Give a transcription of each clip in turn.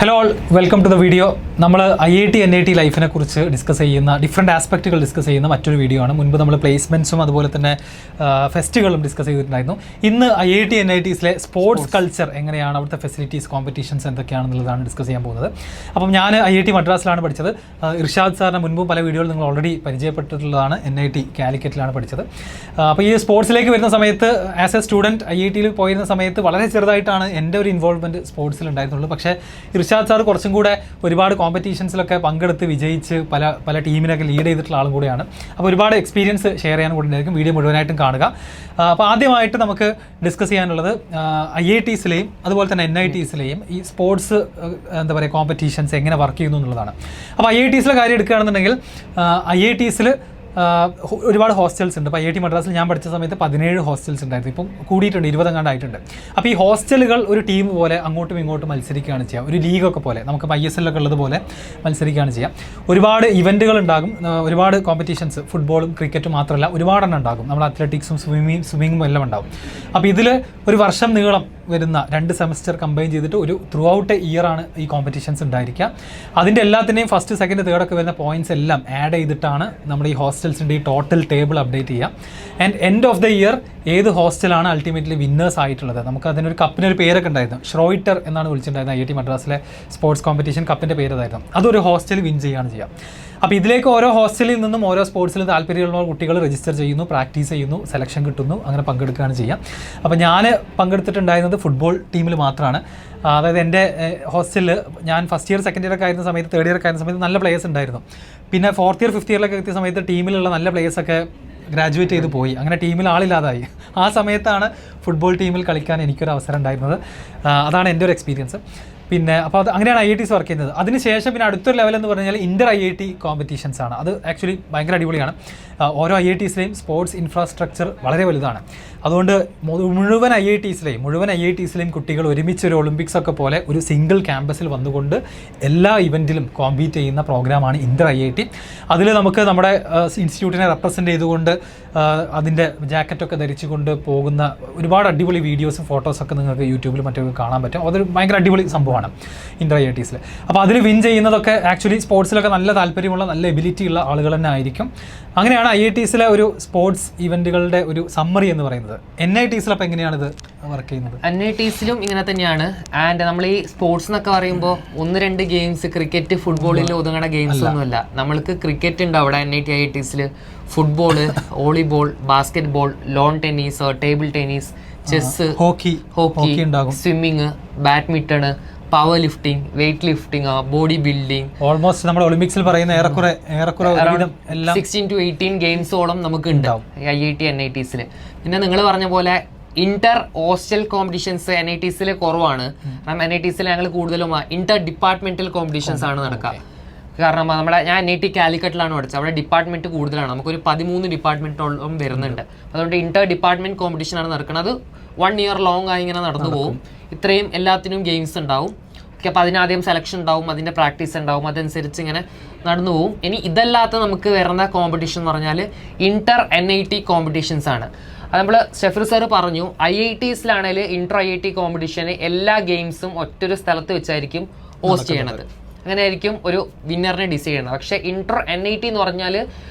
Hello all, welcome to the video. നമ്മൾ IIT NIT ലൈഫിനെ കുറിച്ച് ഡിസ്കസ് ചെയ്യുന്ന ഡിഫറെൻറ്റ് ആസ്പെക്റ്റുകൾ ഡിസ്കസ് ചെയ്യുന്ന മറ്റൊരു വീഡിയോ ആണ്. മുൻപ് നമ്മൾ പ്ലേസ്മെൻറ്റ്സും അതുപോലെ തന്നെ ഫെസ്റ്റുകളും ഡിസ്കസ് ചെയ്തിട്ടുണ്ടായിരുന്നു. ഇന്ന് IIT NITസിലെ സ്പോർട്സ് കൾച്ചർ എങ്ങനെയാണ്, അവിടുത്തെ ഫെസിലിറ്റീസ്, കോമ്പറ്റീഷൻസ് എന്തൊക്കെയാണെന്നുള്ളതാണ് ഡിസ്കസ് ചെയ്യാൻ പോകുന്നത്. അപ്പം ഞാൻ IIT മദ്രാസിലാണ് പഠിച്ചത്. ഇർഷാദ് സാറിന് മുൻപും പല വീഡിയോയിൽ നിങ്ങൾ ഓൾറെഡി പരിചയപ്പെട്ടിട്ടുള്ളതാണ്. NIT കാലിക്കറ്റിലാണ് പഠിച്ചത്. അപ്പോൾ ഈ സ്പോർട്സിലേക്ക് വരുന്ന സമയത്ത് ആസ് എ സ്റ്റുഡൻറ്റ് IITയിൽ പോയിരുന്ന സമയത്ത് വളരെ ചെറുതായിട്ടാണ് എൻ്റെ ഒരു ഇൻവോൾവ്മെൻറ്റ് സ്പോർട്സിൽ ഉണ്ടായിരുന്നുള്ളൂ. പക്ഷേ ഇർഷാദ് സാർ കുറച്ചും കൂടെ ഒരുപാട് കോമ്പറ്റീഷൻസിലൊക്കെ പങ്കെടുത്ത് വിജയിച്ച് പല ടീമിനൊക്കെ ലീഡ് ചെയ്തിട്ടുള്ള ആളും കൂടെയാണ്. അപ്പോൾ ഒരുപാട് എക്സ്പീരിയൻസ് ഷെയർ ചെയ്യാൻ കൂടെ ഉണ്ടായിരിക്കും. വീഡിയോ മുഴുവനായിട്ടും കാണുക. അപ്പോൾ ആദ്യമായിട്ട് നമുക്ക് ഡിസ്കസ് ചെയ്യാനുള്ളത് IITസിലെയും അതുപോലെ തന്നെ NITസിലെയും ഈ സ്പോർട്സ് എന്താ പറയുക കോമ്പറ്റീഷൻസ് എങ്ങനെ വർക്ക് ചെയ്യുന്നു എന്നുള്ളതാണ്. അപ്പോൾ IITസിലെ കാര്യം എടുക്കുകയാണെന്നുണ്ടെങ്കിൽ IITസിൽ ഒരുപാട് ഹോസ്റ്റൽസ് ഉണ്ട്. ഇപ്പോൾ IIT മദ്രാസിൽ ഞാൻ പഠിച്ച സമയത്ത് 17 ഹോസ്റ്റൽസ് ഉണ്ടായിരുന്നു. ഇപ്പം കൂടിയിട്ടുണ്ട്, 20 എങ്ങാണ്ടായിട്ടുണ്ട്. അപ്പോൾ ഈ ഹോസ്റ്റലുകൾ ഒരു ടീം പോലെ അങ്ങോട്ടും ഇങ്ങോട്ടും മത്സരിക്കുകയാണ് ചെയ്യുക. ഒരു ലീഗൊക്കെ പോലെ, നമുക്ക് ISL ഒക്കെ ഉള്ളതുപോലെ മത്സരിക്കുകയാണ് ചെയ്യുക. ഒരുപാട് ഇവൻറ്റുകൾ ഉണ്ടാകും, ഒരുപാട് കോമ്പറ്റീഷൻസ്, ഫുട്ബോളും ക്രിക്കറ്റും മാത്രമല്ല ഒരുപാടെണ്ണം ഉണ്ടാകും. നമ്മൾ അത്ലറ്റിക്സും സ്വിമ്മിങ്ങും എല്ലാം ഉണ്ടാകും. അപ്പോൾ ഇതിൽ ഒരു വർഷം നീളം വരുന്ന 2 സെമസ്റ്റർ കമ്പൈൻ ചെയ്തിട്ട് ഒരു ത്രൂ ഔട്ട് എ ഇയർ ആണ് ഈ കോമ്പറ്റീഷൻസ് ഉണ്ടായിരിക്കുക. അതിൻ്റെ എല്ലാത്തിൻ്റെയും ഫസ്റ്റ്, സെക്കൻഡ്, തേർഡ് ഒക്കെ വരുന്ന പോയിന്റ്സ് എല്ലാം ആഡ് ചെയ്തിട്ടാണ് നമ്മുടെ ഈ ഹോസ്റ്റൽസിൻ്റെ ഈ ടോട്ടൽ ടേബിൾ അപ്ഡേറ്റ് ചെയ്യുക. And end of the year ഏത് ഹോസ്റ്റലാണ് അൾട്ടിമേറ്റ്ലി വിന്നേഴ്സ് ആയിട്ടുള്ളത്. നമുക്ക് അതിനൊരു കപ്പിനൊരു പേരൊക്കെ ഉണ്ടായിരുന്നു. ഷ്രോയിറ്റർ എന്നാണ് വിളിച്ചിട്ടുണ്ടായിരുന്നത്. IIT മദ്രാസിലെ സ്പോർട്സ് കോമ്പറ്റീഷൻ കപ്പിൻ്റെ പേര് അതായിരുന്നു. അതൊരു ഹോസ്റ്റൽ വിൻ ചെയ്യുകയാണ് ചെയ്യുക. അപ്പോൾ ഇതിലേക്ക് ഓരോ ഹോസ്റ്റലിൽ നിന്നും ഓരോ സ്പോർട്സിൽ താല്പര്യമുള്ള കുട്ടികൾ രജിസ്റ്റർ ചെയ്യുന്നു, പ്രാക്ടീസ് ചെയ്യുന്നു, സെലക്ഷൻ കിട്ടുന്നു, അങ്ങനെ പങ്കെടുക്കുകയാണ് ചെയ്യുക. അപ്പോൾ ഞാൻ പങ്കെടുത്തിട്ടുണ്ടായിരുന്നത് ഫുട്ബോൾ ടീമിൽ മാത്രമാണ്. അതായത് എൻ്റെ ഹോസ്റ്റലിൽ ഞാൻ ഫസ്റ്റ് ഇയർ, സെക്കൻഡ് ഇയർ ഒക്കെ ആയിരുന്ന സമയത്ത്, തേർഡ് ഇയർ ഒക്കെ ആയിരുന്ന സമയത്ത് നല്ല പ്ലേയേഴ്സ് ഉണ്ടായിരുന്നു. പിന്നെ ഫോർത്ത് ഇയർ, ഫിഫ്ത്ത് ഇയറിലൊക്കെ എത്തിയ സമയത്ത് ടീമിലുള്ള നല്ല പ്ലേയേഴ്സൊക്കെ ഗ്രാജുവേറ്റ് ചെയ്ത് പോയി. അങ്ങനെ ടീമിൽ ആളില്ലാതായി. ആ സമയത്താണ് ഫുട്ബോൾ ടീമിൽ കളിക്കാൻ എനിക്കൊരു അവസരം ഉണ്ടായിരുന്നത്. അതാണ് എൻ്റെ ഒരു എക്സ്പീരിയൻസ്. പിന്നെ അപ്പോൾ അത് അങ്ങനെയാണ് IITs വർക്ക് ചെയ്യുന്നത്. അതിനുശേഷം പിന്നെ അടുത്തൊരു ലെവൽ എന്ന് പറഞ്ഞാൽ ഇൻ്റർ IIT കോമ്പറ്റീഷൻസ് ആണ്. അത് ആക്ച്വലി ഭയങ്കര അടിപൊളിയാണ്. ഓരോ IITസിലെയും സ്പോർട്സ് ഇൻഫ്രാസ്ട്രക്ചർ വളരെ വലുതാണ്. അതുകൊണ്ട് മുഴുവൻ IITസിലെയും കുട്ടികൾ ഒരുമിച്ച് ഒരു ഒളിമ്പിക്സ് ഒക്കെ പോലെ ഒരു സിംഗിൾ ക്യാമ്പസിൽ വന്നുകൊണ്ട് എല്ലാ ഇവൻറ്റിലും കോമ്പീറ്റ് ചെയ്യുന്ന പ്രോഗ്രാമാണ് ഇൻ്റർ IIT. അതിൽ നമുക്ക് നമ്മുടെ ഇൻസ്റ്റിറ്റ്യൂട്ടിനെ റെപ്രസെൻ്റ് ചെയ്തുകൊണ്ട് അതിൻ്റെ ജാക്കറ്റൊക്കെ ധരിച്ചുകൊണ്ട് പോകുന്ന ഒരുപാട് അടിപൊളി വീഡിയോസും ഫോട്ടോസൊക്കെ നിങ്ങൾക്ക് യൂട്യൂബിൽ മറ്റൊക്കെ കാണാൻ പറ്റും. അതൊരു ഭയങ്കര അടിപൊളി സംഭവമാണ് ഇൻ്റർ IITസിൽ. അപ്പോൾ അതിൽ വിൻ ചെയ്യുന്നതൊക്കെ ആക്ച്വലി സ്പോർട്സിലൊക്കെ നല്ല താല്പര്യമുള്ള, നല്ല എബിലിറ്റി ഉള്ള ആളുകൾ തന്നെ ആയിരിക്കും. അങ്ങനെയാണ് IITസിലെ ഒരു സ്പോർട്സ് ഇവൻറ്റുകളുടെ ഒരു സമ്മറി എന്ന് പറയുന്നത്. NITസിൽ അപ്പോൾ എങ്ങനെയാണ് ഇത് വർക്ക് ചെയ്യുന്നത്? NITസിലും ഇങ്ങനെ തന്നെയാണ്. ആൻഡ് നമ്മൾ ഈ സ്പോർട്സ് എന്നൊക്കെ പറയുമ്പോൾ 1-2 ഗെയിംസ്, ക്രിക്കറ്റ്, ഫുട്ബോളിൽ ഒതുങ്ങുന്ന ഗെയിംസ് ഒന്നുമല്ല. നമ്മൾക്ക് ക്രിക്കറ്റ് ഉണ്ട് അവിടെ NIT IITസിൽ, football, volleyball, basketball, lawn tennis, table tennis, chess, hockey, swimming, badminton, power lifting, weight lifting, body building, almost നമ്മുടെ ഒളിമ്പിക്സിൽ പറയുന്ന ഏറെക്കുറെ 16 to 18 ഗെയിംസോളം നമുക്ക് ഉണ്ടാവും IIT NITസിൽ. പിന്നെ നിങ്ങൾ പറഞ്ഞ പോലെ ഇന്റർ ഹോസ്റ്റൽ കോമ്പറ്റീഷൻസ് NITസിൽ കുറവാണ്. കാരണം NITസിൽ ഞങ്ങൾ കൂടുതലും ഇന്റർ ഡിപ്പാർട്ട്മെന്റൽ കോമ്പറ്റീഷൻസ് ആണ് നടക്കുക. കാരണം ഞാൻ NIT കാലിക്കറ്റിലാണ് പഠിച്ചത്. അവിടെ ഡിപ്പാർട്ട്മെന്റ് കൂടുതലാണ്. നമുക്കൊരു 13 ഡിപ്പാർട്ട്മെന്റോളം വരുന്നുണ്ട്. അതുകൊണ്ട് ഇന്റർ ഡിപ്പാർട്ട്മെന്റ് കോമ്പറ്റീഷൻ ആണ് നടക്കുന്നത്. 1 year ലോങ് ആയി ഇങ്ങനെ നടന്നു പോകും. ഇത്രയും എല്ലാത്തിനും ഗെയിംസ് ഉണ്ടാവും. ഓക്കെ, അപ്പോൾ അതിനാദ്യം സെലക്ഷൻ ഉണ്ടാവും, അതിൻ്റെ പ്രാക്ടീസ് ഉണ്ടാവും, അതനുസരിച്ച് ഇങ്ങനെ നടന്നു പോകും. ഇനി ഇതല്ലാത്ത നമുക്ക് വരുന്ന കോമ്പറ്റീഷൻ എന്ന് പറഞ്ഞാൽ ഇന്റർ NIT കോമ്പറ്റീഷൻസ് ആണ്. അത് നമ്മൾ ഷെഫർ സാർ പറഞ്ഞു, IITസിലാണെങ്കിൽ ഇന്റർ IIT കോമ്പറ്റീഷന് എല്ലാ ഗെയിംസും ഒറ്റൊരു സ്ഥലത്ത് വെച്ചായിരിക്കും ഹോസ്റ്റ് ചെയ്യണത്. അങ്ങനെ ആയിരിക്കും ഒരു വിന്നറിനെ ഡിസൈഡ് ചെയ്യണത്. പക്ഷേ ഇന്റർ NIT എന്ന് പറഞ്ഞാൽ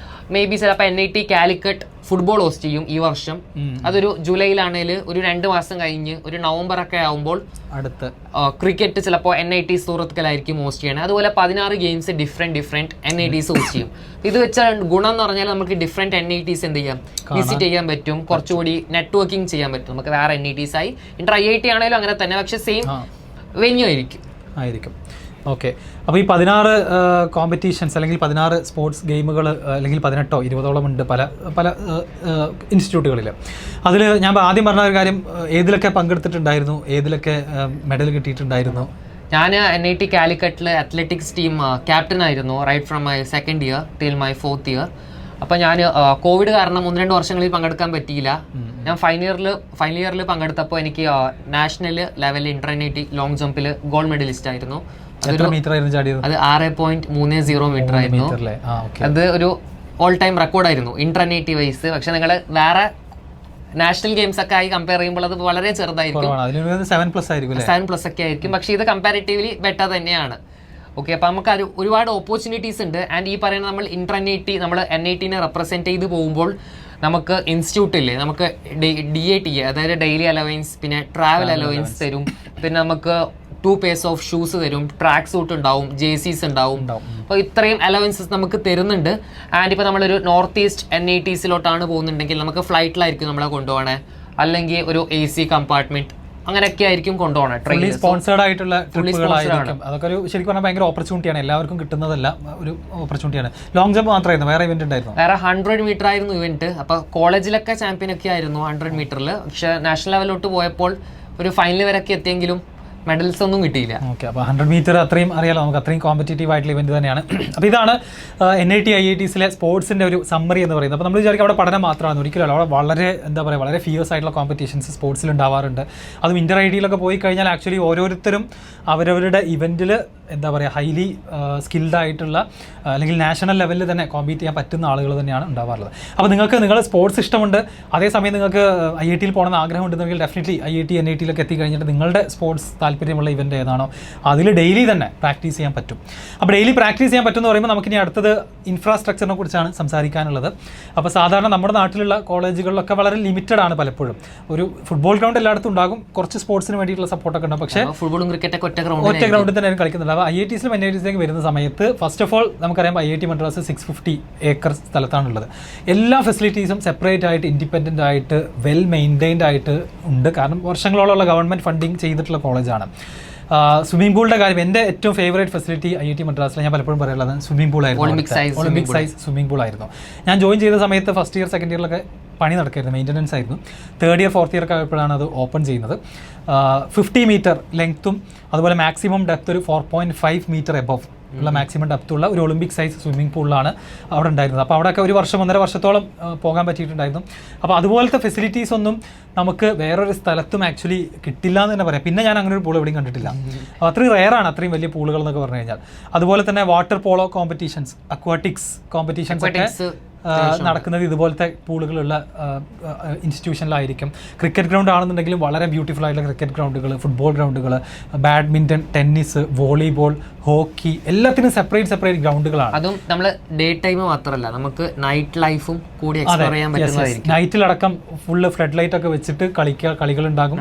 മേ ബി ചിലപ്പോൾ NIT കാലിക്കറ്റ് ഫുട്ബോൾ ഹോസ്റ്റ് ചെയ്യും ഈ വർഷം. അതൊരു ജൂലൈയിലാണെങ്കിൽ ഒരു 2 മാസം കഴിഞ്ഞ് ഒരു നവംബർ ഒക്കെ ആകുമ്പോൾ അടുത്ത് ക്രിക്കറ്റ് ചിലപ്പോൾ NIT സൂറത്കലായിരിക്കും ഹോസ്റ്റ് ചെയ്യണത്. അതുപോലെ 16 ഗെയിംസ് ഡിഫറെന്റ് NITs ഹോസ്റ്റ് ചെയ്യും. ഇത് വെച്ച ഗുണം എന്ന് പറഞ്ഞാൽ നമുക്ക് ഡിഫറെന്റ് NITs എന്ത് ചെയ്യാം, വിസിറ്റ് ചെയ്യാൻ പറ്റും, കുറച്ചുകൂടി നെറ്റ്വർക്കിംഗ് ചെയ്യാൻ പറ്റും. നമുക്ക് വേറെ NITs ആയി ഇന്റർ IIT ആണെങ്കിലും അങ്ങനെ തന്നെ, പക്ഷെ സെയിം വെന്യൂ ആയിരിക്കും. ഓക്കെ, അപ്പോൾ ഈ 16 കോമ്പറ്റീഷൻസ് അല്ലെങ്കിൽ 16 സ്പോർട്സ് ഗെയിമുകൾ അല്ലെങ്കിൽ 18ഓ 20ഓളം ഉണ്ട് പല ഇൻസ്റ്റിറ്റ്യൂട്ടുകളിൽ. അതിൽ ഞാൻ ആദ്യം പറഞ്ഞ ഒരു കാര്യം, ഏതിലൊക്കെ പങ്കെടുത്തിട്ടുണ്ടായിരുന്നു, ഏതിലൊക്കെ മെഡൽ കിട്ടിയിട്ടുണ്ടായിരുന്നു? ഞാൻ NIT കാലിക്കറ്റിൽ അത്ലറ്റിക്സ് ടീം ക്യാപ്റ്റൻ ആയിരുന്നു, right from my 2nd year till my 4th year. അപ്പോൾ ഞാൻ കോവിഡ് കാരണം 1-2 വർഷങ്ങളിൽ പങ്കെടുക്കാൻ പറ്റിയില്ല. ഞാൻ ഫൈനൽ ഇയറിൽ പങ്കെടുത്തപ്പോൾ എനിക്ക് നാഷണൽ ലെവലിൽ ഇന്റർ NIT ലോങ് ജമ്പിൽ ഗോൾഡ് മെഡലിസ്റ്റ് ആയിരുന്നു. അത് 6.30 മീറ്റർ ആയിരുന്നു. അത് ഒരു ഓൾ ടൈം റെക്കോർഡായിരുന്നു ഇന്റർ NIT വൈസ്. പക്ഷെ നിങ്ങൾ വേറെ നാഷണൽ ഗെയിംസ് ഒക്കെ ആയി കമ്പയർ ചെയ്യുമ്പോൾ അത് വളരെ ചെറുതായിരിക്കും, 7+ ഒക്കെ ആയിരിക്കും. പക്ഷേ ഇത് കമ്പാരിറ്റീവ്ലി ബെറ്റർ തന്നെയാണ്. ഓക്കെ, അപ്പോൾ നമുക്ക് ഒരുപാട് ഓപ്പർച്യൂണിറ്റീസ് ഉണ്ട്. ആൻഡ് ഈ പറയുന്ന നമ്മൾ NIT നമ്മൾ NITനെ റെപ്രസെൻറ്റ് ചെയ്ത് പോകുമ്പോൾ നമുക്ക് ഇൻസ്റ്റിറ്റ്യൂട്ടില്ലേ, നമുക്ക് DAT അതായത് ഡെയിലി അലവൻസ്, പിന്നെ ട്രാവൽ അലവൻസ് തരും, പിന്നെ നമുക്ക് 2 pairs ഓഫ് ഷൂസ് തരും, ട്രാക്ക് സൂട്ട് ഉണ്ടാവും, JCs ഉണ്ടാവും. അപ്പോൾ ഇത്രയും അലവൻസസ് നമുക്ക് തരുന്നുണ്ട്. ആൻഡ് ഇപ്പോൾ നമ്മളൊരു നോർത്ത് ഈസ്റ്റ് NITസിലോട്ടാണ് പോകുന്നുണ്ടെങ്കിൽ നമുക്ക് ഫ്ലൈറ്റിലായിരിക്കും നമ്മളെ കൊണ്ടുപോകണേ, അല്ലെങ്കിൽ ഒരു AC കമ്പാർട്ട്മെന്റ് അങ്ങനെയൊക്കെ ആയിരിക്കും കൊണ്ടുപോകണം. ട്രെയിൻ സ്പോൺസേർഡ് ആയിട്ടുള്ള ട്രിപ്പുകളായിരിക്കും. അതൊക്കെ ഒരു ശരിക്കും പറഞ്ഞാൽ ഭയങ്കര ഓപ്പർച്യൂണിറ്റിയാണ്, എല്ലാവർക്കും കിട്ടുന്നതല്ല, ഒരു ഓപ്പർച്യൂണിറ്റിയാണ്. ലോങ് ജമ്പ് മാത്രമായിരുന്നു, വേറെ ഇവന്റ് ഉണ്ടായിരുന്നു? വേറെ 100 മീറ്റർ ആയിരുന്നു ഇവന്റ്. അപ്പോൾ കോളേജിലൊക്കെ ചാമ്പ്യൻ ഒക്കെ ആയിരുന്നു 100 മീറ്ററിൽ. പക്ഷേ നാഷണൽ ലെവലിലോട്ട് പോയപ്പോൾ ഒരു ഫൈനൽ വരെയൊക്കെ എത്തിയെങ്കിലും മെഡൽസ് ഒന്നും കിട്ടിയില്ല. ഓക്കെ, അപ്പോൾ 100 മീറ്റർ അത്രയും അറിയാലോ, നമുക്ക് അത്രയും കോമ്പറ്റേറ്റീവ് ആയിട്ടുള്ള ഇവന്റ് തന്നെയാണ്. അപ്പോൾ ഇതാണ് NIT IITസിലെ സ്പോർട്സിൻ്റെ ഒരു സമ്മറി എന്ന് പറയുന്നത്. അപ്പോൾ നമ്മൾ വിചാരിക്കും അവിടെ പഠനം മാത്രമാണ്, ഒരിക്കലും അവിടെ വളരെ എന്താ പറയുക, വളരെ ഫിയേഴ്സ് ആയിട്ടുള്ള കോമ്പറ്റീഷൻസ് സ്പോർട്സിൽ ഉണ്ടാവാറുണ്ട്. അതും ഇന്റർ IITയിലൊക്കെ പോയി കഴിഞ്ഞാൽ ആക്ച്വലി ഓരോരുത്തരും അവരവരുടെ ഇവന്റിൽ എന്താ പറയുക ഹൈലി സ്കിൽഡ് ആയിട്ടുള്ള അല്ലെങ്കിൽ നാഷണൽ ലെവലിൽ തന്നെ കോമ്പീറ്റ് ചെയ്യാൻ പറ്റുന്ന ആളുകൾ തന്നെയാണ് ഉണ്ടാവാറുള്ളത്. അപ്പോൾ നിങ്ങൾക്ക് നിങ്ങളുടെ സ്പോർട്സ് ഇഷ്ടമുണ്ട്, അതേസമയം നിങ്ങൾക്ക് IITയിൽ പോകണമെന്ന് ആഗ്രഹമുണ്ടെങ്കിൽ ഡെഫിനറ്റ്ലി IIT NITയിലൊക്കെ എത്തിക്കഴിഞ്ഞിട്ട് നിങ്ങളുടെ സ്പോർട്സ് താല്പര്യമുള്ള ഇവന്റ് ഏതാണോ അതിൽ ഡെയിലി തന്നെ പ്രാക്ടീസ് ചെയ്യാൻ പറ്റും. അപ്പോൾ ഡെയിലി പ്രാക്ടീസ് ചെയ്യാൻ പറ്റും എന്ന് പറയുമ്പോൾ നമുക്കിനി അടുത്തത് ഇൻഫ്രാസ്ട്രക്ചറിനെ കുറിച്ചാണ് സംസാരിക്കാനുള്ളത്. അപ്പോൾ സാധാരണ നമ്മുടെ നാട്ടിലുള്ള കോളേജുകളിലൊക്കെ വളരെ ലിമിറ്റഡ് ആണ് പലപ്പോഴും. ഒരു ഫുട്ബോൾ ഗ്രൗണ്ട് എല്ലായിടത്തും ഉണ്ടാകും, കുറച്ച് സ്പോർട്സിന് വേണ്ടിയിട്ടുള്ള സപ്പോർട്ടൊക്കെ ഉണ്ടാകും, പക്ഷേ ഫുട്ബോളും ക്രിക്കറ്റൊക്കെ ഒറ്റ ഗ്രൗണ്ടിൽ തന്നെയാണ് കളിക്കുന്നത്. അപ്പോൾ IITസിലും NITസിലേക്ക് വരുന്ന സമയത്ത് ഫസ്റ്റ് ഓഫ് ഓൾ നമുക്കറിയാം IIT മദ്രാസ് 650 ഏക്കർ സ്ഥലത്താണുള്ളത്. എല്ലാ ഫെസിലിറ്റീസും സെപ്പറേറ്റ് ആയിട്ട് ഇൻഡിപെൻഡൻ്റ് ആയിട്ട് വെൽ മെയിൻറ്റൈൻഡ് ആയിട്ട് ഉണ്ട്. കാരണം വർഷങ്ങളോളമുള്ള ഗവൺമെൻറ് ഫണ്ടിങ് ചെയ്തിട്ടുള്ള കോളേജാണ്. സ്വിമ്മിംഗ് പൂളിൻ്റെ കാര്യം എൻ്റെ ഏറ്റവും ഫേവറേറ്റ് ഫെസിലിറ്റി IIT മദ്രാസിൽ ഞാൻ പലപ്പോഴും പറയുള്ളത് സ്വിമ്മിംഗ് പൂളായിരുന്നു. ഒളിമ്പിക് സൈസ് സ്വിമ്മിംഗ് പൂളായിരുന്നു. ഞാൻ ജോയിൻ ചെയ്ത സമയത്ത് ഫസ്റ്റ് ഇയർ സെക്കൻഡ് ഇയറിലൊക്കെ പണി നടക്കായിരുന്നു, മെയിൻ്റനൻസ് ആയിരുന്നു. തേർഡ് ഇയർ ഫോർത്ത് ഇയർ ഒക്കെ ആയപ്പോഴാണ് അത് ഓപ്പൺ ചെയ്യുന്നത്. 50 മീറ്റർ ലെങ്ത്തും അതുപോലെ മാക്സിമം ഡെപ്ത് ഒരു 4.5 മീറ്റർ എബവ് ഉള്ള മാക്സിമം ഡെപ്തുള്ള ഒരു ഒളിമ്പിക് സൈസ് സ്വിമ്മിംഗ് പൂളിലാണ് അവിടെ ഉണ്ടായിരുന്നത്. അപ്പോൾ അവിടെയൊക്കെ ഒരു വർഷം 1.5 വർഷത്തോളം പോകാൻ പറ്റിയിട്ടുണ്ടായിരുന്നു. അപ്പോൾ അതുപോലത്തെ ഫെസിലിറ്റീസ് ഒന്നും നമുക്ക് വേറൊരു സ്ഥലത്തും ആക്ച്വലി കിട്ടില്ല എന്ന് തന്നെ പറയാം. പിന്നെ ഞാൻ അങ്ങനെ ഒരു പൂൾ എവിടെയും കണ്ടിട്ടില്ല. അപ്പോൾ അത്രയും റെയറാണ് അത്രയും വലിയ പൂളുകൾ എന്നൊക്കെ പറഞ്ഞു കഴിഞ്ഞാൽ. അതുപോലെ തന്നെ water polo competitions, aquatics competitions ഒക്കെ നടക്കുന്നത് ഇതുപോലത്തെ പൂളുകളുള്ള ഇൻസ്റ്റിറ്റ്യൂഷനിലായിരിക്കും. ക്രിക്കറ്റ് ഗ്രൗണ്ട് ആണെന്നുണ്ടെങ്കിലും വളരെ ബ്യൂട്ടിഫുൾ ആയിട്ടുള്ള ക്രിക്കറ്റ് ഗ്രൗണ്ടുകൾ, ഫുട്ബോൾ ഗ്രൗണ്ടുകൾ, ബാഡ്മിൻ്റൺ, ടെന്നീസ്, വോളിബോൾ, ഹോക്കി എല്ലാത്തിനും സെപ്പറേറ്റ് ഗ്രൗണ്ടുകളാണ്. അതും നമ്മൾ ഡേ ടൈം മാത്രമല്ല, നമുക്ക് നൈറ്റ് ലൈഫും കൂടി എക്സ്പ്ലോർ ചെയ്യാൻ പറ്റുന്നതായിരിക്കും. നൈറ്റിലടക്കം ഫുള്ള് ഫ്ലഡ് ലൈറ്റ് ഒക്കെ വെച്ചിട്ട് കളികളുണ്ടാകും.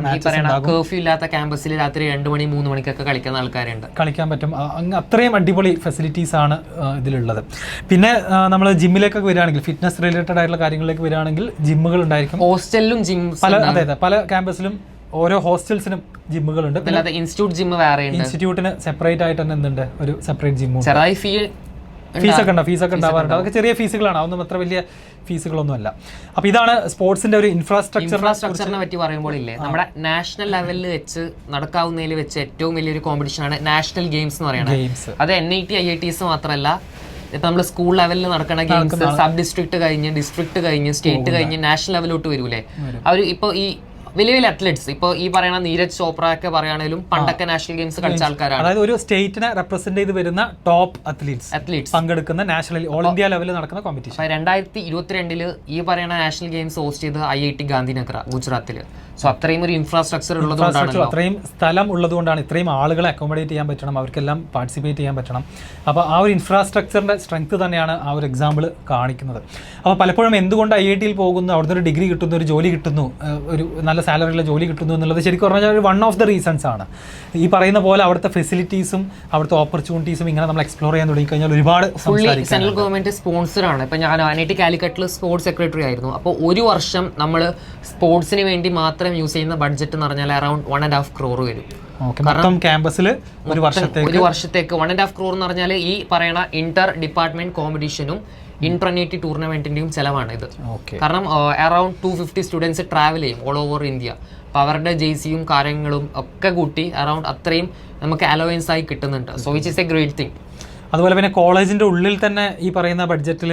കർഫ്യൂ ഇല്ലാത്ത ക്യാമ്പസിൽ രാത്രി 2 മണി 3 മണിക്കൊക്കെ കളിക്കുന്ന ആൾക്കാരുണ്ട്, കളിക്കാൻ പറ്റും. അത്രയും അടിപൊളി ഫെസിലിറ്റീസ് ആണ് ഇതിലുള്ളത്. പിന്നെ നമ്മൾ ജിമ്മിലേക്കൊക്കെ വരികയാണെങ്കിൽ, ഫിറ്റ്നസ് റിലേറ്റഡ് ആയിട്ടുള്ള കാര്യങ്ങളിലേക്ക് വരികയാണെങ്കിൽ ജിമ്മുകൾ ഉണ്ടായിരിക്കും. ഹോസ്റ്റലിലും ജിം പല ക്യാമ്പസിലും ഓരോ ഹോസ്റ്റൽസിനും ജിമ്മുകളുണ്ട്. ഇൻസ്റ്റിറ്റ്യൂട്ട് ജിം വേറെ, ഇൻസ്റ്റിറ്റ്യൂട്ടിന് സെപ്പറേറ്റ് ആയിട്ട് തന്നെ എന്തുണ്ട്, ഒരു സെപ്പറേറ്റ് ജിമ്മും. ഫീസൊക്കെ ഉണ്ടാവാറുണ്ട്. അതൊക്കെ ചെറിയ ഫീസുകളാണ്, അതൊന്നും അത്ര വലിയ ഫീസുകളൊന്നും അല്ല. അപ്പോൾ ഇതാണ് സ്പോർട്സിന്റെ ഒരു ഇൻഫ്രാസ്ട്രക്ചറിനെ പറ്റി പറയുമ്പോൾ ഇല്ലേ, നമ്മുടെ നാഷണൽ ലെവലിൽ വെച്ച് നടക്കാവുന്നതിൽ വെച്ച് ഏറ്റവും വലിയൊരു കോമ്പറ്റീഷനാണ് നാഷണൽ ഗെയിംസ് എന്ന് പറയുന്നത്. അത് NIT IITs മാത്രമല്ല, ഇപ്പം നമ്മൾ സ്കൂൾ ലെവലിൽ നടക്കുന്ന ഗെയിംസ് സബ് ഡിസ്ട്രിക്ട് കഴിഞ്ഞ് ഡിസ്ട്രിക്ട് കഴിഞ്ഞ് സ്റ്റേറ്റ് കഴിഞ്ഞ് നാഷണൽ ലെവലിലോട്ട് വരൂലേ. അവർ ഇപ്പോൾ ഈ വലിയ വലിയ അത്ലറ്റ്സ്, ഇപ്പോൾ ഈ പറയുന്ന നീരജ് ചോപ്ര ഒക്കെ പറയുകയാണെങ്കിലും പണ്ടൊക്കെ നാഷണൽ ഗെയിംസ് കളിച്ച ആൾക്കാരാണ്. അതായത് ഒരു സ്റ്റേറ്റിനെ റെപ്രസെന്റ് ചെയ്ത് വരുന്ന ടോപ്പ് അത്ലീറ്റ്സ് പങ്കെടുക്കുന്ന നാഷണൽ ഓൾ ഇന്ത്യ ലെവലിൽ നടക്കുന്ന കോമ്പറ്റീഷൻ. 2022 ഈ പറയുന്ന നാഷണൽ ഗെയിംസ് ഹോസ്റ്റ് ചെയ്ത് IIT ഗാന്ധിനഗർ ഗുജറാത്തിൽ. സോ അത്രയും ഒരു ഇൻഫ്രാസ്ട്രക്ചർ ഉള്ളതുകൊണ്ടാണ്, അത്രയും സ്ഥലം ഉള്ളതുകൊണ്ടാണ്, ഇത്രയും ആളുകളെ അക്കോമഡേറ്റ് ചെയ്യാൻ പറ്റണം, അവർക്കെല്ലാം പാർട്ടിസിപ്പേറ്റ് ചെയ്യാൻ പറ്റണം. അപ്പോൾ ആ ഒരു ഇൻഫ്രാസ്ട്രക്ചറിന്റെ സ്ട്രെങ്ത് തന്നെയാണ് ആ ഒരു എക്സാമ്പിൾ കാണിക്കുന്നത്. അപ്പോൾ പലപ്പോഴും എന്തുകൊണ്ട് IITയിൽ പോകുന്നു, അവിടുന്ന് ഒരു ഡിഗ്രി കിട്ടുന്നു, ഒരു ജോലി കിട്ടുന്നു, ഒരു നല്ല സാലറിയുള്ള ജോലി കിട്ടുന്നു എന്നുള്ളത് ശരിക്കും പറഞ്ഞാൽ ഒരു വൺ ഓഫ് ദ റീസൺസ് ആണ്. ഈ പറയുന്ന പോലെ അവിടുത്തെ ഫെസിലിറ്റീസും അവിടുത്തെ ഓപ്പർച്യൂണിറ്റീസും ഇങ്ങനെ നമ്മൾ എക്സ്പ്ലോർ ചെയ്യാൻ തുടങ്ങി കഴിഞ്ഞാൽ ഒരുപാട്. സെൻട്രൽ ഗവൺമെന്റ് സ്പോൺസറാണ്. ഇപ്പം ഞാൻ NIT കാലിക്കറ്റിൽ സ്പോർട്സ് സെക്രട്ടറി ആയിരുന്നു. അപ്പോൾ ഒരു വർഷം നമ്മൾ സ്പോർട്സിന് വേണ്ടി മാത്രം യൂസ് ചെയ്യുന്ന ബഡ്ജറ്റ് എന്ന് പറഞ്ഞാൽ അറൌണ്ട് 1.5 crore വരും. ക്യാമ്പസിൽ ഒരു വർഷത്തേക്ക് 1.5 crore എന്ന് പറഞ്ഞാൽ ഈ പറയുന്ന ഇന്റർ ഡിപ്പാർട്ട്മെന്റ് കോമ്പറ്റീഷനും ഇന്റർനെറ്റ് ടൂർണമെന്റിന്റെയും ചെലവാണ് ഇത്. കാരണം അറൌണ്ട് 250 സ്റ്റുഡൻസ് ട്രാവൽ ചെയ്യും ഓൾ ഓവർ ഇന്ത്യ. അപ്പോൾ അവരുടെ JCയും കാര്യങ്ങളും ഒക്കെ കൂട്ടി അറൌണ്ട് അത്രയും നമുക്ക് അലവൻസ് ആയി കിട്ടുന്നുണ്ട്. So which is A great thing. അതുപോലെ പിന്നെ കോളേജിൻ്റെ ഉള്ളിൽ തന്നെ ഈ പറയുന്ന ബഡ്ജറ്റിൽ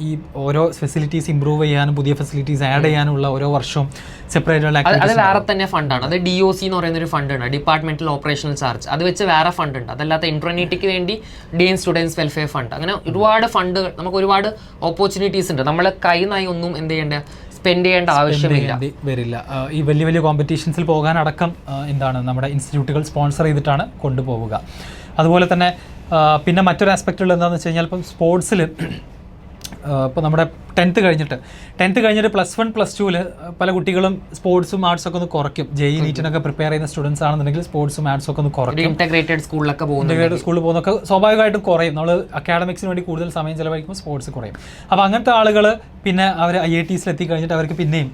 ഈ ഓരോ ഫെസിലിറ്റീസ് ഇമ്പ്രൂവ് ചെയ്യാനും പുതിയ ഫെസിലിറ്റീസ് ആഡ് ചെയ്യാനുള്ള ഓരോ വർഷവും സെപ്പറേറ്റ് അത് വേറെ തന്നെ ഫണ്ടാണ്. അത് DOC എന്ന് പറയുന്ന ഒരു ഫണ്ട് ഉണ്ട്, ഡിപ്പാർട്ട്മെന്റൽ ഓപ്പറേഷണൽ ചാർജ്. അത് വെച്ച് വേറെ ഫണ്ട് ഉണ്ട്. അതല്ലാത്ത ഇന്റർനെറ്റിക്ക് വേണ്ടി DN സ്റ്റുഡൻസ് വെൽഫെയർ ഫണ്ട്, അങ്ങനെ ഒരുപാട് ഫണ്ടുകൾ, നമുക്ക് ഒരുപാട് ഓപ്പർച്യൂണിറ്റീസ് ഉണ്ട്. നമ്മൾ കൈ നായി ഒന്നും എന്ത് ചെയ്യേണ്ട സ്പെൻഡ് ചെയ്യേണ്ട ആവശ്യമില്ല വരില്ല. ഈ വലിയ വലിയ കോമ്പറ്റീഷൻസിൽ പോകാനടക്കം എന്താണ് നമ്മുടെ ഇൻസ്റ്റിറ്റ്യൂട്ടുകൾ സ്പോൺസർ ചെയ്തിട്ടാണ് കൊണ്ടുപോവുക. അതുപോലെ തന്നെ പിന്നെ മറ്റൊരു ആസ്പെക്റ്റുള്ള എന്താണെന്ന് വെച്ച് കഴിഞ്ഞാൽ ഇപ്പം സ്പോർട്സിൽ ഇപ്പോൾ നമ്മുടെ 10th കഴിഞ്ഞിട്ട് +1 +2 പല കുട്ടികളും സ്പോർട്സും ആർട്സും ഒക്കെ ഒന്ന് കുറയ്ക്കും. JEE നീറ്റിനൊക്കെ പ്രിപ്പയർ ചെയ്യുന്ന സ്റ്റുഡൻസ് ആണെന്നുണ്ടെങ്കിൽ സ്പോർട്സും ആർട്സും ഒക്കെ ഒന്ന് കുറയ്ക്കും. ഇന്റഗ്രേറ്റഡ് സ്കൂളിലൊക്കെ സ്കൂളിൽ പോകുന്നൊക്കെ സ്വാഭാവികമായിട്ടും കുറയും. നമ്മൾ അക്കാഡമിക്സിന് വേണ്ടി കൂടുതൽ സമയം ചിലവഴിക്കുമ്പോൾ സ്പോർട്സ് കുറയും. അപ്പോൾ അങ്ങനത്തെ ആളുകൾ പിന്നെ അവർ IITസിൽ എത്തിക്കഴിഞ്ഞിട്ട് അവർക്ക് പിന്നെയും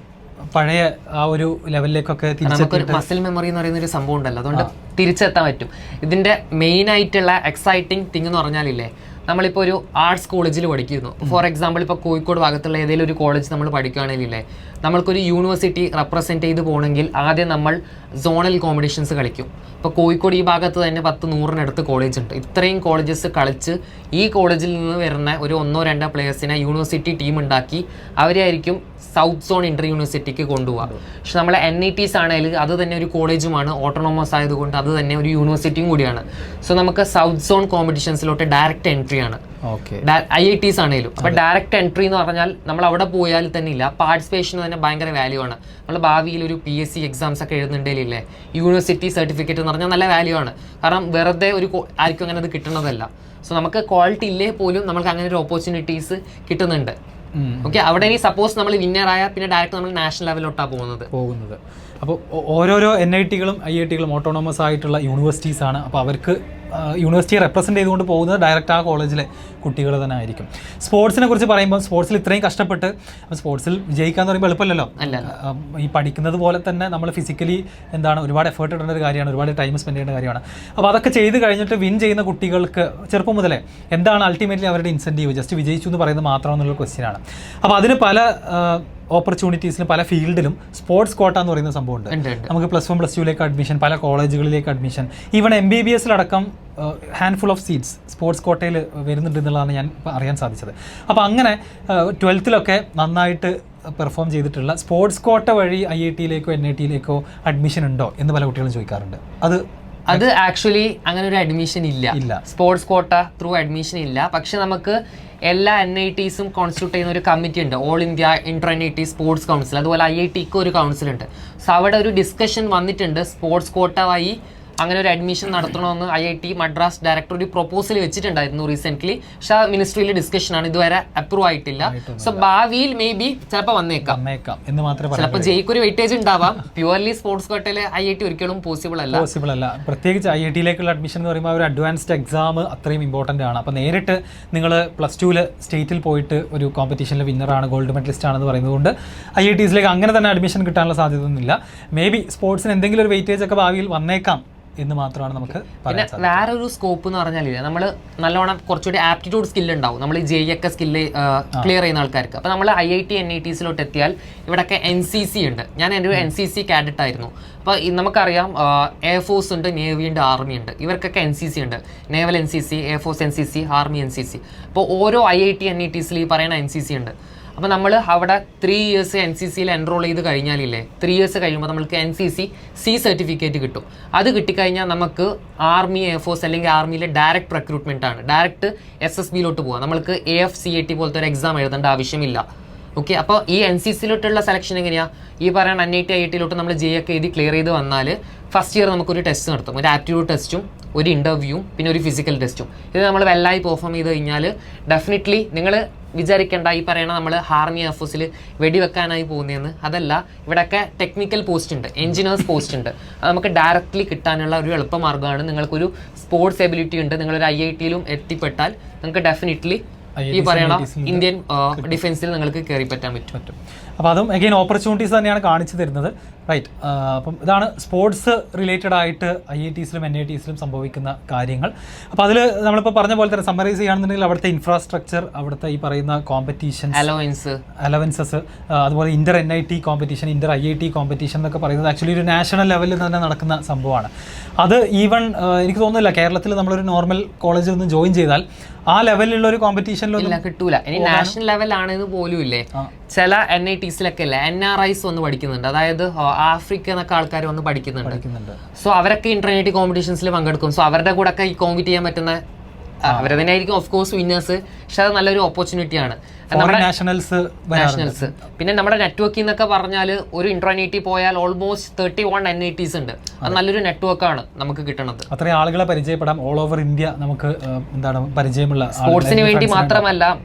പഴയ ആ ഒരു ലെവലിലേക്കൊക്കെ നമുക്കൊരു മസിൽ മെമ്മറി എന്ന് പറയുന്ന ഒരു സംഭവം ഉണ്ടല്ലോ, അതുകൊണ്ട് തിരിച്ചെത്താൻ പറ്റും. ഇതിന്റെ മെയിൻ ആയിട്ടുള്ള എക്സൈറ്റിംഗ് തിങ് എന്ന് പറഞ്ഞാലില്ലേ, നമ്മളിപ്പോൾ ഒരു ആർട്സ് കോളേജിൽ പഠിക്കുന്നു. ഫോർ എക്സാമ്പിൾ ഇപ്പോൾ കോഴിക്കോട് ഭാഗത്തുള്ള ഏതെങ്കിലും ഒരു കോളേജ് നമ്മൾ പഠിക്കുകയാണെങ്കിലേ, നമ്മൾക്കൊരു യൂണിവേഴ്സിറ്റി റെപ്രസെൻറ്റ് ചെയ്ത് പോകണമെങ്കിൽ ആദ്യം നമ്മൾ സോണൽ കോമ്പറ്റീഷൻസ് കളിക്കും. ഇപ്പോൾ കോഴിക്കോട് ഈ ഭാഗത്ത് തന്നെ 10-100 കോളേജ് ഉണ്ട്. ഇത്രയും കോളേജസ് കളിച്ച് ഈ കോളേജിൽ നിന്ന് വരുന്ന ഒരു 1-2 പ്ലേയേഴ്സിനെ യൂണിവേഴ്സിറ്റി ടീം ഉണ്ടാക്കി അവരായിരിക്കും സൗത്ത് സോൺ ഇന്റർ യൂണിവേഴ്സിറ്റിക്ക് കൊണ്ടുപോകുക. പക്ഷെ നമ്മളെ NITs ആണെങ്കിൽ അത് തന്നെ ഒരു കോളേജുമാണ്, ഓട്ടോണോമസ് ആയതുകൊണ്ട് അത് തന്നെ ഒരു യൂണിവേഴ്സിറ്റിയും കൂടിയാണ്. സോ നമുക്ക് സൗത്ത് സോൺ കോമ്പറ്റീഷൻസിലോട്ട് ഡയറക്റ്റ് എൻട്രി ആണ്. IITs ആണെങ്കിലും. അപ്പോൾ ഡയറക്റ്റ് എൻട്രി എന്ന് പറഞ്ഞാൽ നമ്മൾ അവിടെ പോയാൽ തന്നെ ഇല്ല, പാർട്ടിസിപ്പേഷന് തന്നെ ഭയങ്കര വാല്യൂ ആണ്. നമ്മൾ ഭാവിയിൽ ഒരു PSC എക്സാംസ് ഒക്കെ എഴുതുന്നുണ്ടെങ്കിലേ യൂണിവേഴ്സിറ്റി സർട്ടിഫിക്കറ്റ് എന്ന് പറഞ്ഞാൽ നല്ല വാല്യൂ ആണ്. കാരണം വെറുതെ ഒരു ആർക്കും അങ്ങനെ അത് കിട്ടുന്നതല്ല. സോ നമുക്ക് ക്വാളിറ്റി ഇല്ലേ പോലും നമുക്ക് അങ്ങനെ ഒരു ഓപ്പർച്യൂണിറ്റീസ് കിട്ടുന്നുണ്ട്. ഓക്കെ, അവിടെ ഇനി സപ്പോസ് നമ്മൾ വിന്നർ ആയാൽ പിന്നെ ഡയറക്റ്റ് നമ്മൾ നാഷണൽ ലെവലിലോട്ടാണ് പോകുന്നത്. അപ്പോൾ ഓരോരോ NITകളും IITകളും ഓട്ടോണോമസ് ആയിട്ടുള്ള യൂണിവേഴ്സിറ്റീസ് ആണ്. അപ്പോൾ അവർക്ക് യൂണിവേഴ്സിറ്റിയെ റെപ്രസെൻറ്റ് ചെയ്തുകൊണ്ട് പോകുന്നത് ഡയറക്റ്റ് ആ കോളേജിലെ കുട്ടികൾ തന്നെ ആയിരിക്കും. സ്പോർട്സിനെ കുറിച്ച് പറയുമ്പോൾ സ്പോർട്സിൽ ഇത്രയും കഷ്ടപ്പെട്ട് സ്പോർട്സിൽ വിജയിക്കാന്ന് പറയുമ്പോൾ എളുപ്പമല്ലല്ലോ. ഈ പഠിക്കുന്നത് പോലെ തന്നെ നമ്മൾ ഫിസിക്കലി ഒരുപാട് എഫേർട്ട് ഇടേണ്ട ഒരു കാര്യമാണ്, ഒരുപാട് ടൈം സ്പെൻഡ് ചെയ്യേണ്ട കാര്യമാണ്. അപ്പോൾ അതൊക്കെ ചെയ്ത് കഴിഞ്ഞിട്ട് വിൻ ചെയ്യുന്ന കുട്ടികൾക്ക് ചെറുപ്പം മുതലേ എന്താണ് അൾട്ടിമേറ്റ്ലി അവരുടെ ഇൻസെൻറ്റീവ്? ജസ്റ്റ് വിജയിച്ചു എന്ന് പറയുന്നത് മാത്രമെന്നുള്ള ക്വസ്റ്റ്യനാണ്. അപ്പോൾ അതിന് പല ഓപ്പർച്യൂണിറ്റീസിലും പല ഫീൽഡിലും സ്പോർട്സ് കോട്ട എന്ന് പറയുന്ന സംഭവമുണ്ട്. നമുക്ക് +1 +2 അഡ്മിഷൻ, പല കോളേജുകളിലേക്ക് അഡ്മിഷൻ, ഈവൺ MBBSലടക്കം ഹാൻഡ്ഫുൾ ഓഫ് സീറ്റ്സ് സ്പോർട്സ് കോട്ടയിൽ വരുന്നുണ്ട് എന്നുള്ളതാണ് ഞാൻ അറിയാൻ സാധിച്ചത്. അപ്പോൾ അങ്ങനെ 12th നന്നായിട്ട് പെർഫോം ചെയ്തിട്ടുള്ള സ്പോർട്സ് കോട്ട വഴി IITയിലേക്കോ NITയിലേക്കോ അഡ്മിഷൻ ഉണ്ടോ എന്ന് പല കുട്ടികളും ചോദിക്കാറുണ്ട്. അത് ആക്ച്വലി അങ്ങനെ ഒരു അഡ്മിഷൻ ഇല്ല. സ്പോർട്സ് കോട്ട ത്രൂ അഡ്മിഷൻ ഇല്ല. പക്ഷെ നമുക്ക് എല്ലാ NITസും കോൺസ്റ്റിറ്റ്യൂട്ട് ചെയ്യുന്ന ഒരു കമ്മിറ്റി ഉണ്ട്, all India Inter NIT sports council. അതുപോലെ IITക്ക് ഒരു കൗൺസിൽ ഉണ്ട്. സോ അവിടെ ഒരു ഡിസ്കഷൻ വന്നിട്ടുണ്ട്, സ്പോർട്സ് കോട്ട വഴി അങ്ങനെ ഒരു അഡ്മിഷൻ നടത്തണമെന്ന് IIT മദ്രാസ് ഡയറക്ടർ ഒരു പ്രൊപ്പോസൽ വെച്ചിട്ടുണ്ടായിരുന്നു റീസെന്റ്. പക്ഷെ മിനിസ്ട്രിയിലെ ഡിസ്കഷനാണ്, ഇതുവരെ അപ്രൂവ് ആയിട്ടില്ല. സോ ഭാവിയിൽ മേ ബി ചിലപ്പോൾ വന്നേക്കാം എന്ന് മാത്രമേ. ചിലപ്പോൾ ജയിക്കൊരു വെയിറ്റേജ് ഉണ്ടാവാം. പ്യുവർലി സ്പോർട്സ് കോട്ടയിൽ IIT ഒരിക്കലും പോസിബിൾ അല്ല. പ്രത്യേകിച്ച് IITയിലേക്കുള്ള അഡ്മിഷൻ എന്ന് പറയുമ്പോൾ ഒരു അഡ്വാൻസ്ഡ് എക്സാം അത്രയും ഇമ്പോർട്ടൻ്റ് ആണ്. അപ്പോൾ നേരിട്ട് നിങ്ങൾ +2 സ്റ്റേറ്റിൽ പോയിട്ട് ഒരു കോമ്പറ്റീഷനിൽ വിന്നറാണ്, ഗോൾഡ് മെഡലിസ്റ്റ് ആണെന്ന് പറയുന്നത് കൊണ്ട് IITസിലേക്ക് അങ്ങനെ തന്നെ അഡ്മിഷൻ കിട്ടാനുള്ള സാധ്യതയൊന്നുമില്ല. മേ ബി സ്പോർട്സിന് എന്തെങ്കിലും ഒരു വെയിറ്റേജ് ഒക്കെ ഭാവിയിൽ വന്നേക്കാം എന്ന് മാത്രമാണ് നമുക്ക്. പിന്നെ വേറൊരു സ്കോപ്പ് എന്ന് പറഞ്ഞാൽ നമ്മൾ നല്ലോണം കുറച്ചുകൂടി ആപ്റ്റിറ്റ്യൂഡ് സ്കില്ല് ഉണ്ടാവും, നമ്മൾ JEE ഒക്കെ സ്കില്ല് ക്ലിയർ ചെയ്യുന്ന ആൾക്കാർക്ക്. അപ്പോൾ നമ്മൾ IIT NITസിലോട്ട് എത്തിയാൽ ഇവിടെയൊക്കെ NCC ഉണ്ട്. ഞാൻ എൻ്റെ ഒരു NCC കാഡറ്റ് ആയിരുന്നു. അപ്പോൾ നമുക്കറിയാം എയർഫോഴ്സ് ഉണ്ട്, നേവി ഉണ്ട്, ആർമി ഉണ്ട്. ഇവർക്കൊക്കെ NCC ഉണ്ട്, naval NCC, air force NCC, army NCC. അപ്പോൾ ഓരോ IIT NITസിൽ ഈ പറയുന്ന NCC ഉണ്ട്. അപ്പോൾ നമ്മൾ അവിടെ 3 years NCCയിൽ എൻറോൾ ചെയ്ത് കഴിഞ്ഞാലില്ലേ, 3 years കഴിയുമ്പോൾ നമ്മൾക്ക് NCC C സർട്ടിഫിക്കറ്റ് കിട്ടും. അത് കിട്ടിക്കഴിഞ്ഞാൽ നമുക്ക് ആർമി, എയർഫോഴ്സ് അല്ലെങ്കിൽ ആർമിയിലെ ഡയറക്റ്റ് റിക്രൂട്ട്മെൻ്റ് ആണ്, ഡയറക്റ്റ് SSBയിലോട്ട് പോകാം. നമ്മൾക്ക് AFCAT പോലത്തെ ഒരു എക്സാം എഴുതേണ്ട ആവശ്യമില്ല. ഓക്കെ, അപ്പോൾ ഈ NCCയിലോട്ടുള്ള സെലക്ഷൻ എങ്ങനെയാണ്? ഈ പറയുന്ന NIT IITയിലോട്ട് നമ്മൾ JEE ഒക്കെ എഴുതി ക്ലിയർ ചെയ്ത് വന്നാൽ ഫസ്റ്റ് ഇയർ നമുക്കൊരു ടെസ്റ്റ് നടത്തും, ഒരു ആപ്റ്റിറ്റ്യൂഡ് ടെസ്റ്റും ഒരു ഇൻ്റർവ്യൂവും പിന്നെ ഒരു ഫിസിക്കൽ ടെസ്റ്റും. ഇത് നമ്മൾ വെല്ലായി പെർഫോം ചെയ്ത് കഴിഞ്ഞാൽ ഡെഫിനറ്റ്ലി നിങ്ങൾ വിചാരിക്കേണ്ട ഈ പറയണ നമ്മൾ ആർമി എയർഫോഴ്സിൽ വെടിവെക്കാനായി പോകുന്നതെന്ന്. അതല്ല, ഇവിടെയൊക്കെ ടെക്നിക്കൽ പോസ്റ്റ് ഉണ്ട്, എഞ്ചിനീയേഴ്സ് പോസ്റ്റ് ഉണ്ട്. അത് നമുക്ക് ഡയറക്റ്റ്ലി കിട്ടാനുള്ള ഒരു എളുപ്പമാർഗ്ഗമാണ്. നിങ്ങൾക്കൊരു സ്പോർട്സ് എബിലിറ്റി ഉണ്ട്, നിങ്ങളൊരു IITയിലും എത്തിപ്പെട്ടാൽ നിങ്ങൾക്ക് ഡെഫിനറ്റ്ലി ഈ പറയണ ഇന്ത്യൻ ഡിഫൻസിൽ നിങ്ങൾക്ക് കയറി പറ്റാൻ പറ്റും. അപ്പോൾ അതും അഗെയിൻ ഓപ്പർച്യൂണിറ്റീസ് തന്നെയാണ് കാണിച്ചു തരുന്നത്. റൈറ്റ്, അപ്പം ഇതാണ് സ്പോർട്സ് റിലേറ്റഡ് ആയിട്ട് IITസിലും NITസിലും സംഭവിക്കുന്ന കാര്യങ്ങൾ. അപ്പോൾ അതിൽ നമ്മളിപ്പോൾ പറഞ്ഞ പോലെ തന്നെ സമ്മറൈസ് ചെയ്യുകയാണെന്നുണ്ടെങ്കിൽ അവിടുത്തെ ഇൻഫ്രാസ്ട്രക്ചർ, അവിടുത്തെ ഈ പറയുന്ന കോമ്പറ്റീഷൻ, അലവൻസസ്, അതുപോലെ Inter NIT competition, Inter IIT competition എന്നൊക്കെ പറയുന്നത് ആക്ച്വലി ഒരു നാഷണൽ ലെവലിൽ തന്നെ നടക്കുന്ന സംഭവമാണ്. അത് ഈവൺ എനിക്ക് തോന്നുന്നില്ല കേരളത്തിൽ നമ്മളൊരു നോർമൽ കോളേജിൽ നിന്ന് ജോയിൻ ചെയ്താൽ ആ ലെവലിലുള്ള ഒരു കോമ്പറ്റീഷനിലൊന്നും കിട്ടൂല. ഇനി നാഷണൽ ലെവലാണെന്ന് പോലും ഇല്ലേ, ചില NITസിലൊക്കെ അല്ലേ NRIs വന്ന് പഠിക്കുന്നുണ്ട്, അതായത് ആഫ്രിക്ക എന്നൊക്കെ ആൾക്കാർ വന്ന് പഠിക്കുന്നുണ്ട്. സോ അവരൊക്കെ ഇന്റർ NIT കോമ്പറ്റീഷൻസിൽ പങ്കെടുക്കും. സോ അവരുടെ കൂടെ ഒക്കെ ഈ കോമ്പീറ്റ് ചെയ്യാൻ പറ്റുന്ന അവർ തന്നെ ആയിരിക്കും ഓഫ് കോഴ്സ് വിന്നേഴ്സ്. പക്ഷെ അത് നല്ലൊരു ഓപ്പർച്യൂണിറ്റിയാണ്. നാഷണൽസ്. പിന്നെ നമ്മുടെ നെറ്റ്വർക്കിൽ നിന്നൊക്കെ പറഞ്ഞാൽ ഒരു ഇന്റർ NIT പോയാൽ ഓൾമോസ്റ്റ് 31 NITs ഉണ്ട്. അത് നല്ലൊരു നെറ്റ്വർക്കാണ് നമുക്ക് കിട്ടുന്നത്. അത്രയും ആളുകളെ പരിചയപ്പെടാം. ഓൾ ഓവർ ഇന്ത്യ നമുക്ക് എന്താണ് പരിചയമുള്ള സ്പോർട്സിന് വേണ്ടി മാത്രമല്ല,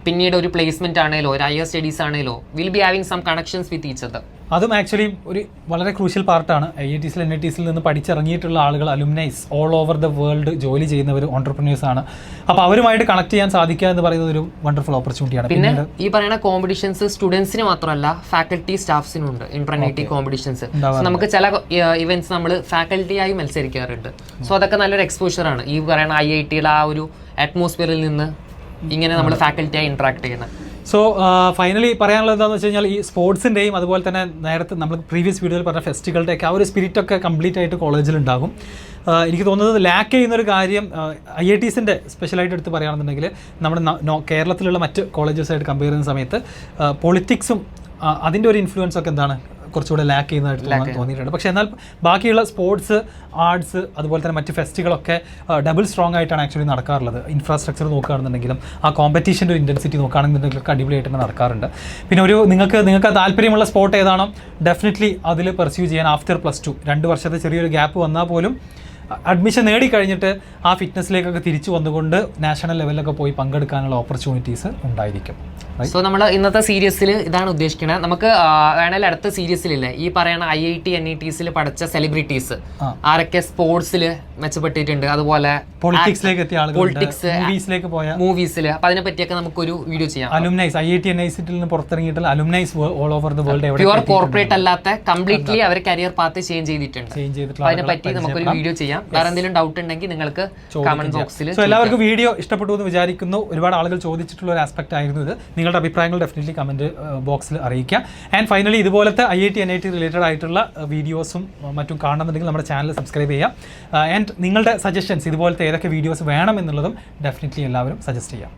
പിന്നീട് ഒരു പ്ലേസ്മെന്റ് ആണെങ്കിലോ ഒരു ഹയർ സ്റ്റഡീസ് ആണെങ്കിലോ will be having some connections with each other. അതും ആക്ച്വലി ഒരു വളരെ ക്രൂഷ്യൽ പാർട്ടാണ്. IITs NITs നിന്ന് പഠിച്ചിറങ്ങിയിട്ടുള്ള ആളുകൾ alumni all over the world ജോലി ചെയ്യുന്നവർ ഓൺടർപ്രനേഴ്സ് ആണ്. അപ്പോൾ അവരുമായിട്ട് കണക്ട് ചെയ്യാൻ സാധിക്കുക എന്ന് പറയുന്നത് ഒരു വണ്ടർഫുൾ ഓപ്പർച്യൂണിറ്റിയാണ്. പിന്നെ ഈ പറയുന്ന കോമ്പറ്റീഷൻസ് സ്റ്റുഡൻസിന് മാത്രമല്ല ഫാക്കൽറ്റി സ്റ്റാഫ്സിനും ഉണ്ട്. ഇന്റർ NIT കോമ്പറ്റീഷൻസ് നമുക്ക് ചില ഇവന്റ്സ് നമ്മൾ ഫാക്കൽറ്റിയായി മത്സരിക്കാറുണ്ട്. സോ അതൊക്കെ നല്ലൊരു എക്സ്പോഷർ ആണ്. ഈ പറയുന്ന IITയുടെ ആ ഒരു അറ്റ്മോസ്ഫിയറിൽ നിന്ന് ഇങ്ങനെ നമ്മൾ ഫാക്കൽറ്റിയായി ഇന്ററാക്ട് ചെയ്യുന്നത്. സോ ഫൈനലി പറയാനുള്ളത് എന്താണെന്ന് വെച്ച് കഴിഞ്ഞാൽ ഈ സ്പോർട്സിൻ്റെയും അതുപോലെ തന്നെ നേരത്തെ നമ്മൾ പ്രീവിയസ് വീഡിയോയിൽ പറഞ്ഞ ഫെസ്റ്റുകളുടെയൊക്കെ ആ ഒരു സ്പിരിറ്റൊക്കെ കംപ്ലീറ്റ് ആയിട്ട് കോളേജിലുണ്ടാകും. എനിക്ക് തോന്നുന്നത് ലാക്ക് ചെയ്യുന്നൊരു കാര്യം IITസിൻ്റെ സ്പെഷ്യലായിട്ട് എടുത്ത് പറയുകയാണെന്നുണ്ടെങ്കിൽ നമ്മുടെ കേരളത്തിലുള്ള മറ്റ് കോളേജസായിട്ട് കമ്പയർ ചെയ്യുന്ന സമയത്ത് പൊളിറ്റിക്സും അതിൻ്റെ ഒരു ഇൻഫ്ലുവൻസ് ഒക്കെ എന്താണ് കുറച്ചുകൂടെ ലാക്ക് ചെയ്യുന്നതായിട്ട് തോന്നിയിട്ടുണ്ട്. പക്ഷേ എന്നാൽ ബാക്കിയുള്ള സ്പോർട്സ്, ആർട്സ് അതുപോലെ തന്നെ മറ്റ് ഫെസ്റ്റുകളൊക്കെ ഡബിൾ സ്ട്രോങ് ആയിട്ടാണ് ആക്ച്വലി നടക്കാറുള്ളത്. ഇൻഫ്രാസ്ട്രക്ചർ നോക്കുകയാണെന്നുണ്ടെങ്കിലും ആ കോമ്പറ്റീഷൻ്റെ ഒരു ഇൻറ്റൻസിറ്റി നോക്കുകയാണെന്നുണ്ടെങ്കിലും അടിപൊളിയായിട്ട് തന്നെ നടക്കാറുണ്ട്. പിന്നെ നിങ്ങൾക്ക് താല്പര്യമുള്ള സ്പോർട്ട് ഏതാണോ ഡെഫിനറ്റ്ലി അതിൽ പെർസ്യൂ ചെയ്യാൻ ആഫ്റ്റർ +2 2 വർഷത്തെ ചെറിയൊരു ഗ്യാപ്പ് വന്നാൽ പോലും അഡ്മിഷൻ നേടിക്കഴിഞ്ഞിട്ട് ആ ഫിറ്റ്നസ്സിലേക്കൊക്കെ തിരിച്ചു വന്നുകൊണ്ട് നാഷണൽ ലെവലിലൊക്കെ പോയി പങ്കെടുക്കാനുള്ള ഓപ്പർച്യൂണിറ്റീസ് ഉണ്ടായിരിക്കും. സോ നമ്മൾ ഇന്നത്തെ സീരീസിൽ ഇതാണ് ഉദ്ദേശിക്കുന്നത്. നമുക്ക് വേണമെങ്കിൽ അടുത്ത സീരീസിലില്ലേ ഈ പറയുന്ന IIT NITസിൽ പഠിച്ച സെലിബ്രിറ്റീസ് ആരൊക്കെ സ്പോർട്സിൽ മെച്ചപ്പെട്ടിട്ടുണ്ട്, അതുപോലെ പൊളിറ്റിക്സിലേക്ക് എത്തിയ ആളുകൾ, മൂവീസിലേക്ക് പോയ മൂവീസിൽ, അപ്പൊ അതിനെ പറ്റിയൊക്കെ നമുക്കൊരു വീഡിയോ ചെയ്യാം. അലുമിനൈസ് IIT NITസിൽ നിന്ന് പുറത്തിറങ്ങിയിട്ടുള്ള alumni all over the world pure corporate അല്ലാത്ത കംപ്ലീറ്റ്ലി അവർ കരിയർ പാത്ത് ചേഞ്ച് ചെയ്തിട്ടുണ്ട്. അതിനെ പറ്റി നമുക്കൊരു വീഡിയോ ചെയ്യാം. വേറെ എന്തെങ്കിലും ഡൗട്ട് ഉണ്ടെങ്കിൽ നിങ്ങൾക്ക് കമന്റ് ബോക്സിൽ. എല്ലാവർക്കും വീഡിയോ ഇഷ്ടപ്പെട്ടു എന്ന് വിചാരിക്കുന്നു. ഒരുപാട് ആളുകൾ ചോദിച്ചിട്ടുള്ള ഒരു ആസ്പെക്ട് ആയിരുന്നു ഇത്. നിങ്ങളുടെ അഭിപ്രായങ്ങൾ ഡെഫിനറ്റ്ലി കമന്റ് ബോക്സിൽ അറിയിക്കുക. ആൻഡ് ഫൈനലി ഇതുപോലത്തെ IIT NIT റിലേറ്റഡ് ആയിട്ടുള്ള വീഡിയോസും മറ്റും കാണണമെന്നുണ്ടെങ്കിൽ നമ്മുടെ ചാനൽ സബ്സ്ക്രൈബ് ചെയ്യുക. ആൻഡ് നിങ്ങളുടെ സജഷൻസ് ഇതുപോലത്തെ ഏതൊക്കെ വീഡിയോസ് വേണം എന്നുള്ളതും ഡെഫിനറ്റ്ലി എല്ലാവരും സജസ്റ്റ് ചെയ്യാം.